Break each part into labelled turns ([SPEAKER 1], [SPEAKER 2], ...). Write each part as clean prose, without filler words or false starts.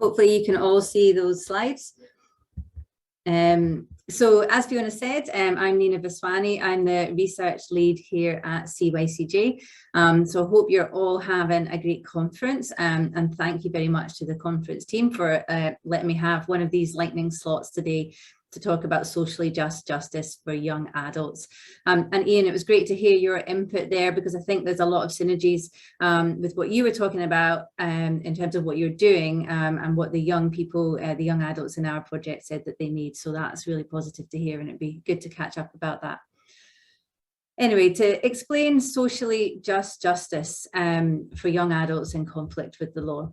[SPEAKER 1] Hopefully you can all see those slides. So as Fiona said, I'm Nina Vaswani. I'm the research lead here at CYCJ. So I hope you're all having a great conference, and thank you very much to the conference team for letting me have one of these lightning slots today to talk about socially just justice for young adults. And Ian, it was great to hear your input there, because I think there's a lot of synergies with what you were talking about in terms of what you're doing and what the young people, the young adults in our project said that they need. So that's really positive to hear, and it'd be good to catch up about that. Anyway, to explain socially just justice for young adults in conflict with the law.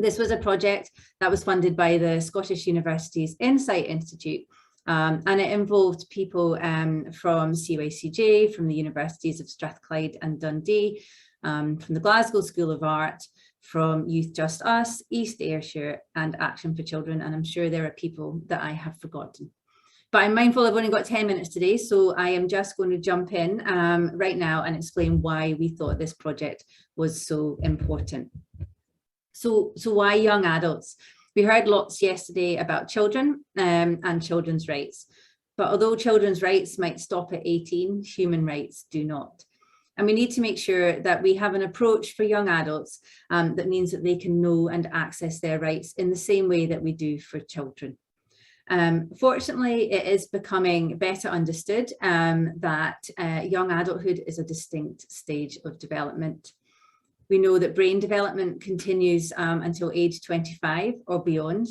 [SPEAKER 1] This was a project that was funded by the Scottish University's Insight Institute, and it involved people from CYCJ, from the Universities of Strathclyde and Dundee, from the Glasgow School of Art, from Youth Just Us, East Ayrshire and Action for Children, and I'm sure there are people that I have forgotten. But I'm mindful I've only got 10 minutes today, so I am just going to jump in right now and explain why we thought this project was so important. So why young adults? We heard lots yesterday about children and children's rights. But although children's rights might stop at 18, human rights do not. And we need to make sure that we have an approach for young adults that means that they can know and access their rights in the same way that we do for children. Fortunately, it is becoming better understood that young adulthood is a distinct stage of development. We know that brain development continues until age 25 or beyond.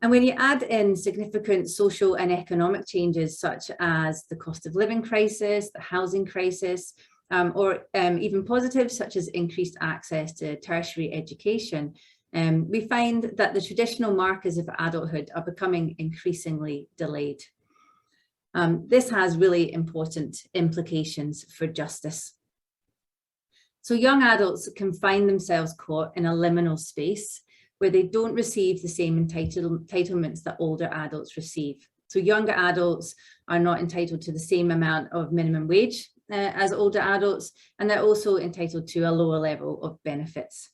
[SPEAKER 1] And when you add in significant social and economic changes, such as the cost of living crisis, the housing crisis, or even positives such as increased access to tertiary education, we find that the traditional markers of adulthood are becoming increasingly delayed. This has really important implications for justice. So young adults can find themselves caught in a liminal space where they don't receive the same entitlements that older adults receive. So younger adults are not entitled to the same amount of minimum wage as older adults, and they're also entitled to a lower level of benefits.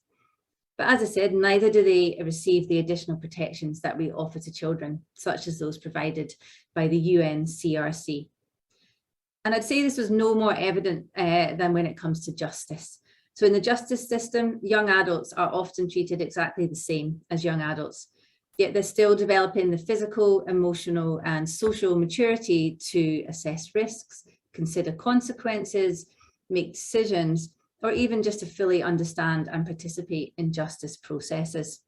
[SPEAKER 1] But as I said, neither do they receive the additional protections that we offer to children, such as those provided by the UNCRC. And I'd say this was no more evident than when it comes to justice. So in the justice system, young adults are often treated exactly the same as young adults, yet they're still developing the physical, emotional and social maturity to assess risks, consider consequences, make decisions, or even just to fully understand and participate in justice processes.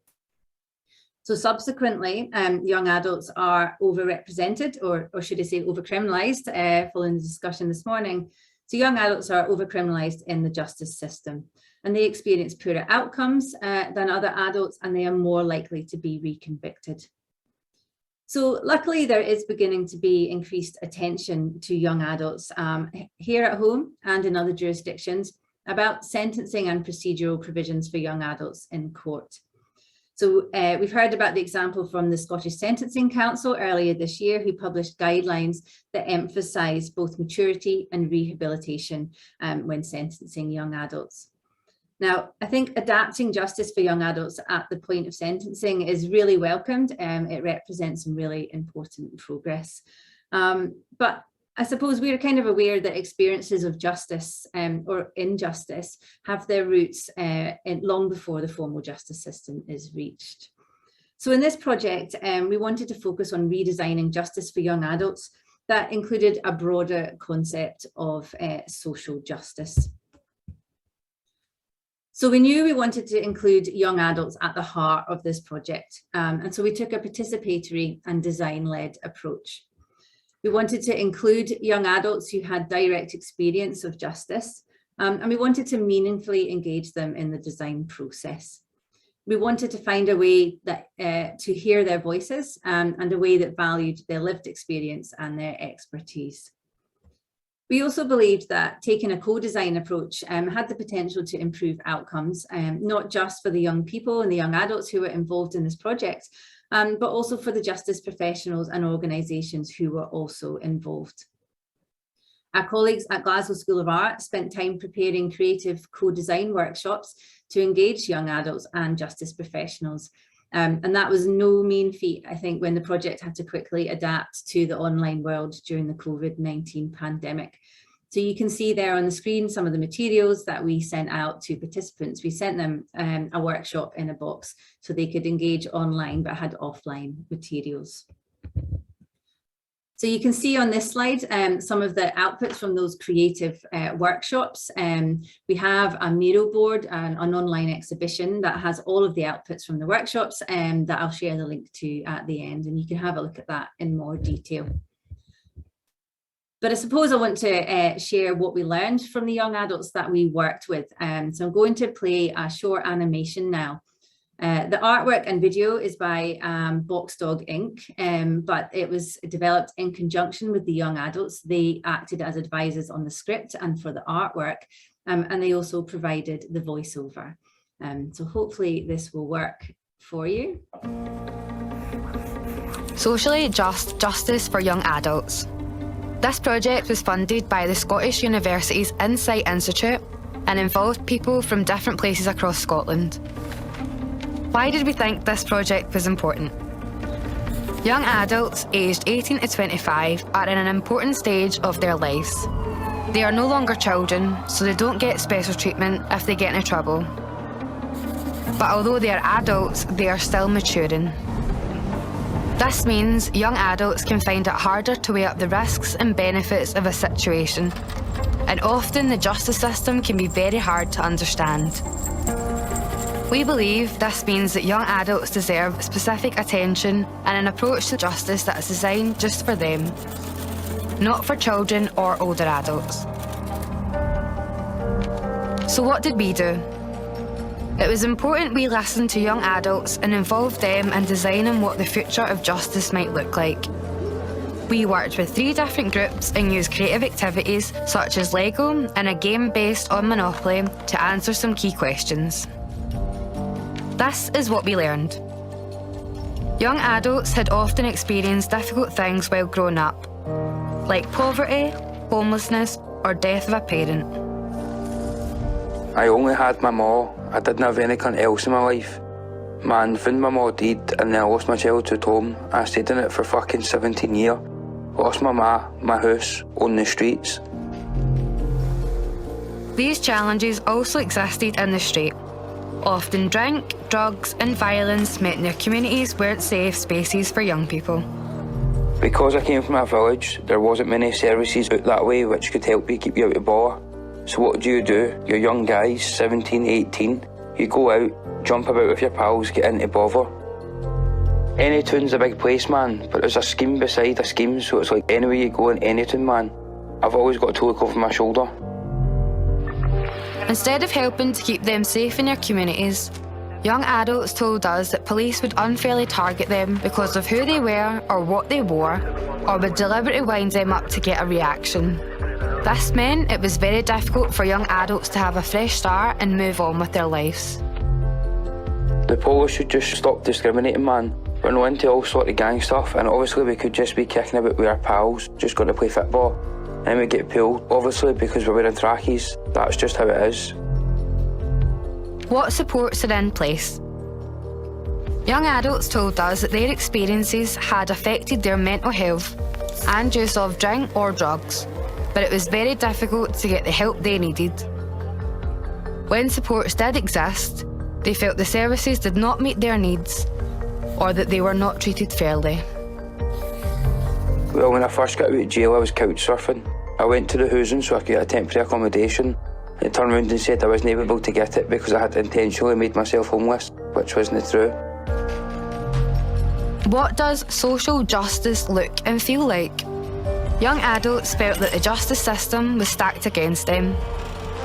[SPEAKER 1] So subsequently, young adults are overrepresented, or should I say overcriminalised, following the discussion this morning. So young adults are overcriminalised in the justice system, and they experience poorer outcomes than other adults, and they are more likely to be reconvicted. So luckily, there is beginning to be increased attention to young adults here at home and in other jurisdictions about sentencing and procedural provisions for young adults in court. So we've heard about the example from the Scottish Sentencing Council earlier this year, who published guidelines that emphasise both maturity and rehabilitation when sentencing young adults. Now, I think adapting justice for young adults at the point of sentencing is really welcomed. It represents some really important progress. But I suppose we're kind of aware that experiences of justice or injustice have their roots long before the formal justice system is reached. So in this project, we wanted to focus on redesigning justice for young adults that included a broader concept of social justice. So we knew we wanted to include young adults at the heart of this project. And so we took a participatory and design-led approach. We wanted to include young adults who had direct experience of justice, and we wanted to meaningfully engage them in the design process. We wanted to find a way that to hear their voices and a way that valued their lived experience and their expertise. We also believed that taking a co-design approach had the potential to improve outcomes, not just for the young people and the young adults who were involved in this project, but also for the justice professionals and organisations who were also involved. Our colleagues at Glasgow School of Art spent time preparing creative co-design workshops to engage young adults and justice professionals. And that was no mean feat, I think, when the project had to quickly adapt to the online world during the COVID-19 pandemic. So you can see there on the screen some of the materials that we sent out to participants. We sent them a workshop in a box so they could engage online but had offline materials. So you can see on this slide some of the outputs from those creative workshops. We have a Miro board, an online exhibition that has all of the outputs from the workshops that I'll share the link to at the end, and you can have a look at that in more detail. But I suppose I want to share what we learned from the young adults that we worked with. So I'm going to play a short animation now. The artwork and video is by Boxdog Inc., but it was developed in conjunction with the young adults. They acted as advisors on the script and for the artwork, and they also provided the voiceover. So hopefully this will work for you.
[SPEAKER 2] Socially Just Justice for Young Adults. This project was funded by the Scottish University's Insight Institute and involved people from different places across Scotland. Why did we think this project was important? Young adults aged 18 to 25 are in an important stage of their lives. They are no longer children, so they don't get special treatment if they get into trouble. But although they are adults, they are still maturing. This means young adults can find it harder to weigh up the risks and benefits of a situation, and often the justice system can be very hard to understand. We believe this means that young adults deserve specific attention and an approach to justice that is designed just for them, not for children or older adults. So what did we do? It was important we listened to young adults and involved them in designing what the future of justice might look like. We worked with 3 different groups and used creative activities such as Lego and a game based on Monopoly to answer some key questions. This is what we learned. Young adults had often experienced difficult things while growing up, like poverty, homelessness, or death of a parent.
[SPEAKER 3] I only had my ma. I didn't have anything else in my life. Man, when my ma died and then I lost my childhood home, I stayed in it for fucking 17 years. Lost my ma, my house, on the streets.
[SPEAKER 2] These challenges also existed in the street. Often drink, drugs and violence meant their communities weren't safe spaces for young people.
[SPEAKER 3] Because I came from a village, there wasn't many services out that way which could help you keep you out of bother. So what do? You're young guys, 17, 18. You go out, jump about with your pals, get into bother. Any town's a big place, man, but there's a scheme beside a scheme, so it's like anywhere you go in any town, man, I've always got to look over my shoulder.
[SPEAKER 2] Instead of helping to keep them safe in their communities, young adults told us that police would unfairly target them because of who they were or what they wore, or would deliberately wind them up to get a reaction. This meant it was very difficult for young adults to have a fresh start and move on with their lives.
[SPEAKER 3] The police should just stop discriminating, man. We're not into all sort of gang stuff, and obviously we could just be kicking about with our pals, just going to play football. And then we get pulled, obviously, because we're wearing trackies. That's just how it is.
[SPEAKER 2] What supports are in place? Young adults told us that their experiences had affected their mental health and use of drink or drugs, but it was very difficult to get the help they needed. When supports did exist, they felt the services did not meet their needs, or that they were not treated fairly.
[SPEAKER 3] Well, when I first got out of jail, I was couch surfing. I went to the housing so I could get a temporary accommodation. They turned around and said I wasn't able to get it because I had intentionally made myself homeless, which wasn't true.
[SPEAKER 2] What does social justice look and feel like? Young adults felt that the justice system was stacked against them.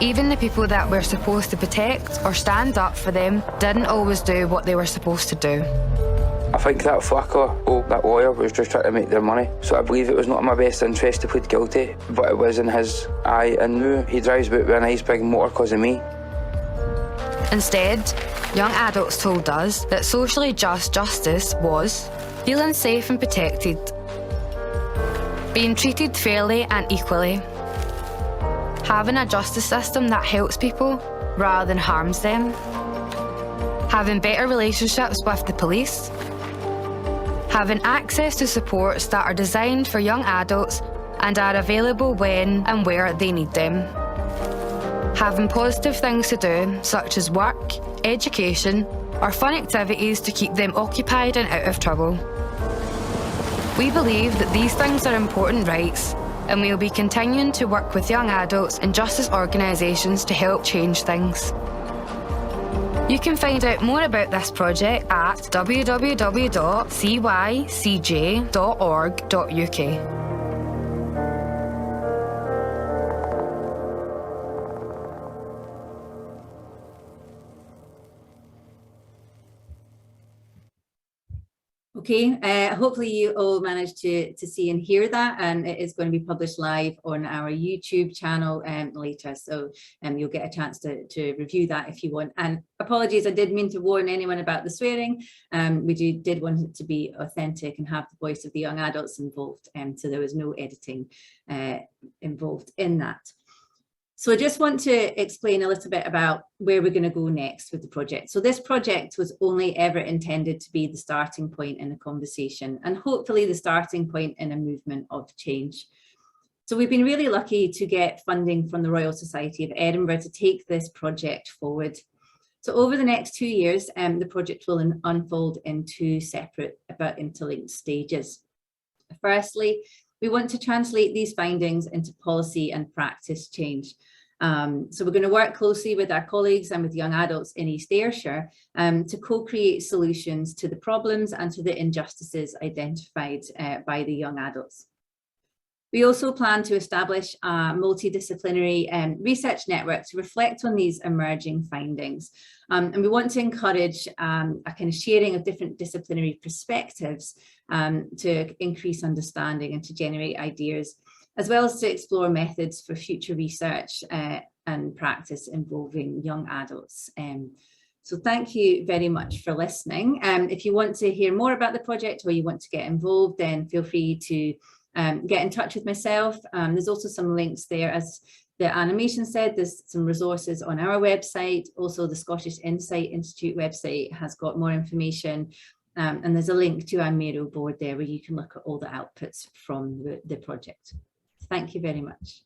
[SPEAKER 2] Even the people that were supposed to protect or stand up for them didn't always do what they were supposed to do.
[SPEAKER 3] I think that flicker, that lawyer, was just trying to make their money. So I believe it was not in my best interest to plead guilty, but it was in his eye, and now he drives about with a nice big motor because of me.
[SPEAKER 2] Instead, young adults told us that socially just justice was feeling safe and protected, being treated fairly and equally, having a justice system that helps people rather than harms them, having better relationships with the police, having access to supports that are designed for young adults and are available when and where they need them, having positive things to do such as work, education or fun activities to keep them occupied and out of trouble. We believe that these things are important rights, and we will be continuing to work with young adults and justice organisations to help change things. You can find out more about this project at www.cycj.org.uk.
[SPEAKER 1] Okay, hopefully you all managed to see and hear that, and it is going to be published live on our YouTube channel later, so you'll get a chance to review that if you want. And apologies, I did mean to warn anyone about the swearing. We did want it to be authentic and have the voice of the young adults involved, so there was no editing involved in that. So I just want to explain a little bit about where we're going to go next with the project. So this project was only ever intended to be the starting point in a conversation, and hopefully the starting point in a movement of change. So we've been really lucky to get funding from the Royal Society of Edinburgh to take this project forward. So over the next 2 years, the project will unfold in two separate but interlinked stages. Firstly, we want to translate these findings into policy and practice change. So we're going to work closely with our colleagues and with young adults in East Ayrshire to co-create solutions to the problems and to the injustices identified by the young adults. We also plan to establish a multidisciplinary research network to reflect on these emerging findings. And we want to encourage a kind of sharing of different disciplinary perspectives to increase understanding and to generate ideas, as well as to explore methods for future research and practice involving young adults. So thank you very much for listening. If you want to hear more about the project or you want to get involved, then feel free to get in touch with myself. There's also some links there, as the animation said, there's some resources on our website. Also the Scottish Insight Institute website has got more information, and there's a link to our Miro board there where you can look at all the outputs from the project. Thank you very much.